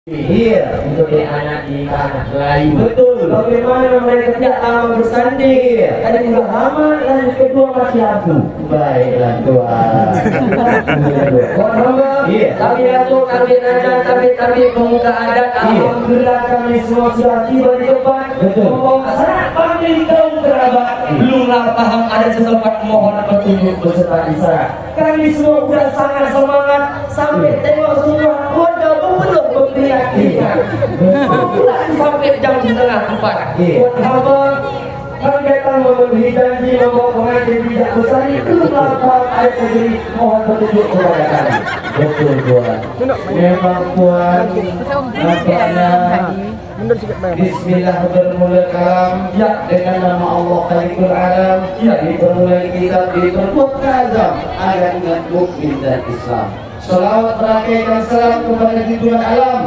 Iya, untuk anak di tanah Melayu. betul. Bagaimana mereka tidak lama bersanding? Iya. Ada juga hama dan kedua masih aku. Baiklah Tuhan. Tuhan hamba, Iya. kami datuk, kami nada, kami pemuka adat. Iya. Alhamdulillah kami semua sudah tiba di depan. Betul. Membawa sangat kami kaum kerabat. Belumlah paham ada sesempat mohon petunjuk beserta isyarat. Kami semua sudah sangat semangat sampai tengok semua keluarga belum berteriak. Pulang sampai jam 3:30. Iya. Tuhan hamba, kami datang memenuhi janji membawa pengantin tidak besar itu melakukan ada sendiri mohon petunjuk kepada kami. Betul Tuhan. Memang Tuhan. Nampaknya Bismillah bermula kalam ya dengan nama Allah Khalikul Alam ya dipermulai kita diperbuat azam agar ingat mukmin dan Islam. Salawat berakhir dan salam kepada Tuhan alam.